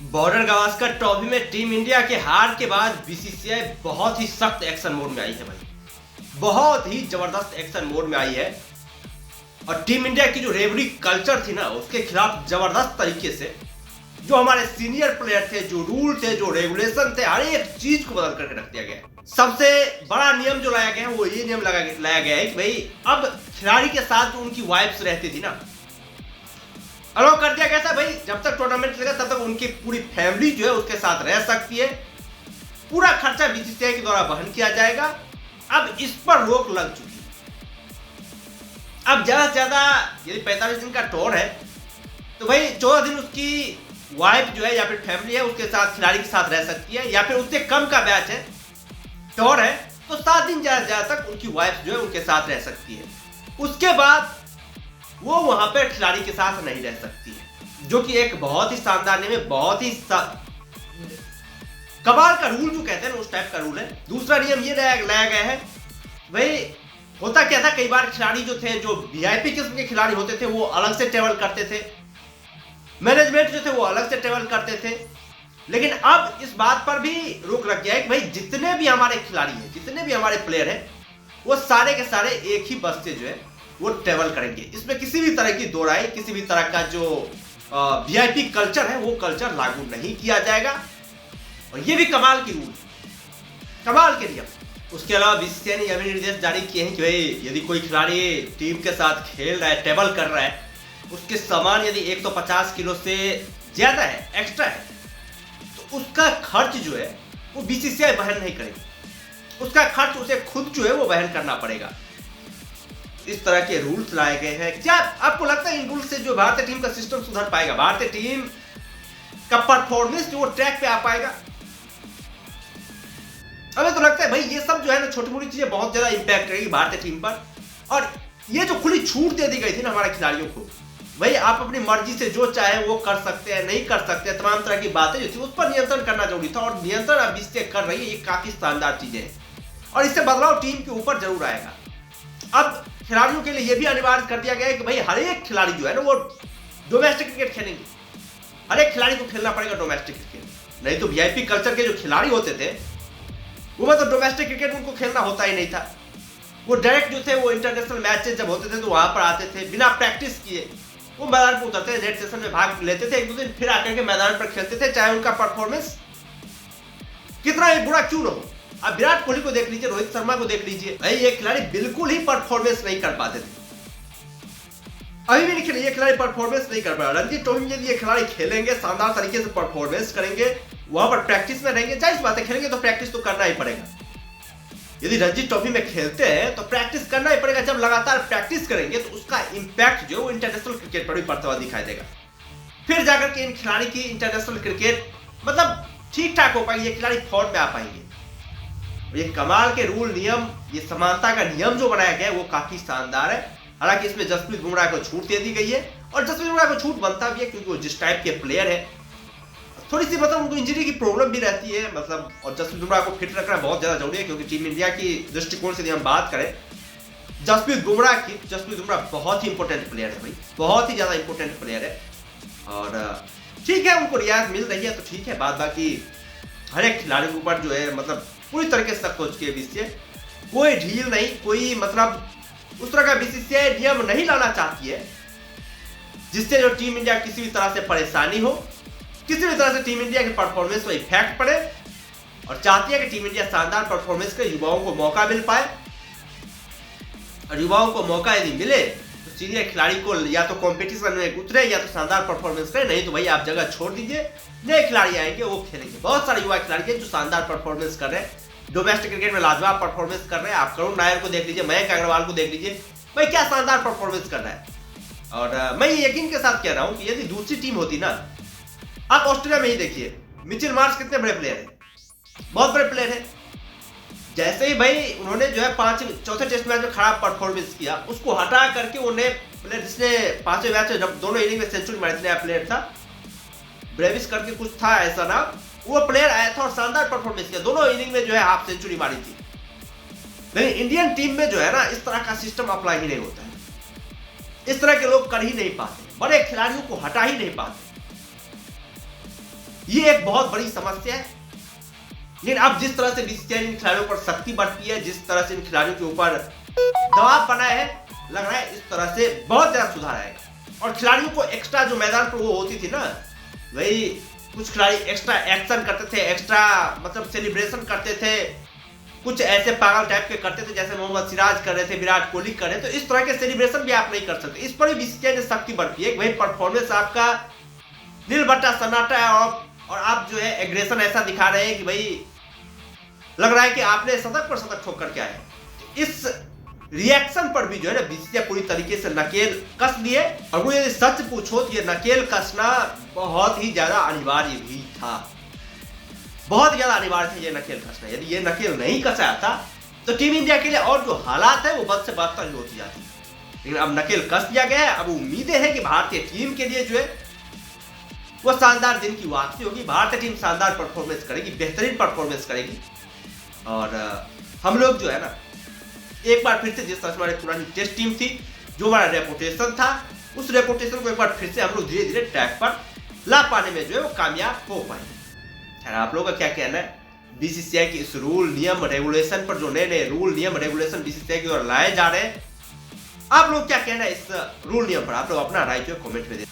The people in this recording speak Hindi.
बॉर्डर गावस्कर ट्रॉफी में टीम इंडिया के हार के बाद बीसीसीआई बहुत ही सख्त एक्शन मोड में आई है भाई। बहुत ही जबरदस्त एक्शन मोड में आई है और टीम इंडिया की जो रेवरी कल्चर थी ना, उसके खिलाफ जबरदस्त तरीके से जो हमारे सीनियर प्लेयर थे, जो रूल थे, जो रेगुलेशन थे, हर एक चीज को बदल करके रख दिया गया। सबसे बड़ा नियम जो लाया गया है वो ये नियम लाया गया है कि भाई अब खिलाड़ी के साथ जो उनकी वाइफ्स रहती थी ना, अलाउ कर दिया गया था भाई, जब तक टूर्नामेंट चलेगा तब तक उनकी पूरी फैमिली जो है उसके साथ रह सकती है। पूरा खर्चा बीसीसीआई के द्वारा वहन किया जाएगा। अब इस पर रोक लग चुकी है। अब ज्यादा से ज्यादा यदि 45 दिन का टूर है तो भाई 14 दिन उसकी वाइफ जो है या फिर फैमिली है उसके साथ, खिलाड़ी के साथ रह सकती है, या फिर उससे कम का बैच है, टूर है तो 7 दिन ज्यादा तक उनकी वाइफ जो है उनके साथ रह सकती है। उसके बाद वो वहां पर खिलाड़ी के साथ नहीं रह सकती है, जो कि एक बहुत ही शानदार नियम है, बहुत ही कमाल का रूल जो कहते हैं ना, उस टाइप का रूल है। दूसरा नियम ये लाया गया है भाई, होता क्या था, कई बार खिलाड़ी जो थे, जो वीआईपी किस्म के खिलाड़ी होते थे, वो अलग से ट्रेवल करते थे, मैनेजमेंट जो थे वो अलग से ट्रेवल करते थे। लेकिन अब इस बात पर भी रोक लग गया है कि भाई जितने भी हमारे खिलाड़ी हैं, जितने भी हमारे प्लेयर हैं, वो सारे के सारे एक ही बस से जो है वो ट्रेवल करेंगे। इसमें किसी भी तरह की दो राय, किसी भी तरह का जो वीआईपी कल्चर है वो कल्चर लागू नहीं किया जाएगा। और ये भी कमाल की रूल, कमाल के नियम। उसके अलावा बीसीसीआई ने यह भी निर्देश जारी किए हैं कि भाई यदि कोई खिलाड़ी टीम के साथ खेल रहा है, ट्रेवल कर रहा है, उसके सामान यदि 150 किलो से ज्यादा है, एक्स्ट्रा है, तो उसका खर्च जो है वो बीसीसीआई वहन नहीं करेगी। उसका खर्च उसे खुद जो है वो वहन करना पड़ेगा। इस तरह के रूल्स लाए गए हैं। क्या आपको लगता है इन रूल्स से जो भारतीय टीम का सिस्टम सुधर पाएगा, भारतीय टीम का परफॉर्मेंस जो वो ट्रैक पे आ पाएगा? हमें तो लगता है भाई ये सब जो है ना, छोटी मोटी चीजें बहुत ज्यादा इंपैक्ट करेगी भारतीय टीम पर। और ये जो खुली छूट दे दी गई थी ना हमारे खिलाड़ियों को, भाई आप अपनी मर्जी से जो चाहे वो कर सकते हैं, नहीं कर सकते हैं, तमाम तरह की बातें जो थी उस पर नियंत्रण करना जरूरी था, और नियंत्रण अब इससे कर रही है। ये काफी शानदार चीजें हैं और इससे बदलाव टीम के ऊपर जरूर आएगा। अब खिलाड़ियों के लिए यह भी अनिवार्य कर दिया गया है कि भाई हर एक खिलाड़ी जो है ना वो डोमेस्टिक क्रिकेट खेलेंगे। हर एक खिलाड़ी को खेलना पड़ेगा डोमेस्टिक क्रिकेट, नहीं तो वीआईपी कल्चर के जो खिलाड़ी होते थे वो मतलब डोमेस्टिक क्रिकेट उनको खेलना होता ही नहीं था। वो डायरेक्ट जो थे वो इंटरनेशनल मैचेस जब होते थे तो वहां पर आते थे, बिना प्रैक्टिस किए वो मैदान पर उतरते थे, नेट सेशन में भाग लेते थे, एक दो दिन फिर आकर के मैदान पर खेलते थे, चाहे उनका परफॉर्मेंस कितना ही बुरा क्यों न हो। अब विराट कोहली को देख लीजिए, रोहित शर्मा को देख लीजिए, भाई ये खिलाड़ी बिल्कुल ही परफॉर्मेंस नहीं कर पाते थे। अभी भी नहीं, ये खिलाड़ी परफॉर्मेंस नहीं कर पा रहे। रणजी ट्रॉफी में यदि ये खिलाड़ी खेलेंगे, शानदार तरीके से परफॉर्मेंस करेंगे, वहां पर प्रैक्टिस में रहेंगे, जाहिर बात है खेलेंगे तो प्रैक्टिस तो करना ही पड़ेगा। यदि रणजी ट्रॉफी में खेलते हैं तो प्रैक्टिस करना ही पड़ेगा। जब लगातार प्रैक्टिस करेंगे तो उसका इंपैक्ट जो है वो इंटरनेशनल क्रिकेट पर भी पड़ता हुआ दिखाई देगा। फिर जाकर के इन खिलाड़ी की इंटरनेशनल क्रिकेट मतलब ठीक ठाक हो पाएगी, ये खिलाड़ी फॉर्म में आ पाएंगे। ये कमाल के रूल, नियम, ये समानता का नियम जो बनाया गया है वो काफी शानदार है। हालांकि इसमें जसप्रीत बुमराह को छूट दे दी गई है और जसप्रीत बुमराह को छूट बनता भी है क्योंकि वो जिस टाइप के प्लेयर है, थोड़ी सी मतलब उनको इंजरी की प्रॉब्लम भी रहती है मतलब, और जसप्रीत बुमराह को फिट रखना बहुत ज्यादा जरूरी है क्योंकि टीम इंडिया की दृष्टिकोण से यदि हम बात करें जसप्रीत बुमराह की, जसप्रीत बुमराह बहुत ही इंपॉर्टेंट प्लेयर है भाई, बहुत ही ज्यादा इंपॉर्टेंट प्लेयर है। और ठीक है उनको रियायत मिल रही है तो ठीक है, बाद बाकी हर एक खिलाड़ी के ऊपर जो है मतलब पूरी तरीके से सोच के बीसीसीआई कोई ढील नहीं, कोई मतलब उस तरह का बीसीसीआई नियम नहीं लाना चाहती है जिससे जो टीम इंडिया किसी भी तरह से परेशानी हो, किसी भी तरह से टीम इंडिया के परफॉर्मेंस पर इफेक्ट पड़े, और चाहती है कि टीम इंडिया शानदार परफॉर्मेंस करे, युवाओं को मौका मिल पाए। और युवाओं को मौका यदि मिले तो सीनियर खिलाड़ी को या तो कंपटीशन में उतरे या तो शानदार परफॉर्मेंस करे, नहीं तो भाई आप जगह छोड़ दीजिए, नए खिलाड़ी आएंगे वो खेलेंगे। बहुत सारे युवा खिलाड़ी हैं जो शानदार परफॉर्मेंस कर रहे हैं, डोमेस्टिक क्रिकेट में लाजवाब परफॉर्मेंस कर रहे हैं। आप करुण नायर को देख लीजिए, मयंक अग्रवाल को देख लीजिए, भाई क्या शानदार परफॉर्मेंस कर रहा है। और मैं ये यकीन के साथ कह रहा हूं कि यदि दूसरी टीम होती ना, आप ऑस्ट्रेलिया में ही देखिए, मिचेल मार्श कितने बड़े प्लेयर हैं, बहुत बड़े प्लेयर हैं। जैसे ही भाई उन्होंने जो है चौथे टेस्ट मैच में खराब परफॉर्मेंस किया, उसको हटा करके उन्हें प्लेयर जिसने 5वें मैच में जब दोनों इनिंग में सेंचुरी मारी थी, नया प्लेयर था, ब्रेविस करके कुछ था ऐसा नाम, वो प्लेयर आया था और शानदार परफॉर्मेंस किया, दोनों इनिंग में जो है हाफ सेंचुरी मारी थी। लेकिन इंडियन टीम में जो है ना इस तरह का सिस्टम अप्लाई ही नहीं होता है, इस तरह के लोग कर ही नहीं पाते, बड़े खिलाड़ियों को हटा ही नहीं पाते। ये एक बहुत बड़ी समस्या है। लेकिन अब जिस तरह से बीसीसीआई इन खिलाड़ियों पर सख्ती बरती है, जिस तरह से इन खिलाड़ियों के ऊपर दबाव बनाया है, लग रहा है इस तरह से बहुत ज्यादा सुधार आएगा। और खिलाड़ियों को एक्स्ट्रा जो मैदान पर वो होती थी ना, वही कुछ खिलाड़ी एक्स्ट्रा एक्शन करते थे, एक्स्ट्रा मतलब सेलिब्रेशन करते थे, कुछ ऐसे पागल टाइप के करते थे जैसे मोहम्मद सिराज कर रहे थे, विराट कोहली कर रहे थे। तो इस तरह के सेलिब्रेशन भी आप नहीं कर सकते। इस पर भी बीसीसीआई ने सख्ती बरती है। वही परफॉर्मेंस आपका नीलबट्टा सन्नाटा है और आप जो है एग्रेशन ऐसा दिखा रहे हैं कि भाई लग रहा है कि आपने शतक पर शतक ठोक करके आए। इस रिएक्शन पर भी जो है ना बीसीसीआई पूरी तरीके से नकेल कस लिए। और वो यदि सच पूछो तो ये नकेल कसना बहुत ही ज्यादा अनिवार्य भी था, बहुत ज्यादा अनिवार्य था ये नकेल कसना। यदि ये नकेल नहीं कसा था तो टीम इंडिया के लिए और जो हालात है वो बद से बदतर ही होती जाती। लेकिन अब नकेल कस दिया गया है। अब उम्मीदें हैं कि भारतीय टीम के लिए जो है वो शानदार दिन की वापसी होगी। भारतीय टीम शानदार परफॉर्मेंस करेगी, बेहतरीन परफॉर्मेंस करेगी। और हम लोग जो है ना एक बार फिर से जिस तरह से हमारी पुरानी टेस्ट टीम थी, जो हमारा रेपुटेशन था, उस रेपुटेशन को एक बार फिर से हम लोग धीरे धीरे ट्रैक पर ला पाने में जो है वो कामयाब हो पाएंगे। आप लोगों का क्या कहना है बीसीसीआई के इस रूल नियम रेगुलेशन पर? जो नए नए रूल नियम रेगुलेशन बीसीसीआई की ओर लाए जा रहे हैं, आप लोग क्या कहना है इस रूल नियम पर? आप लोग अपना राय जो कमेंट में दें।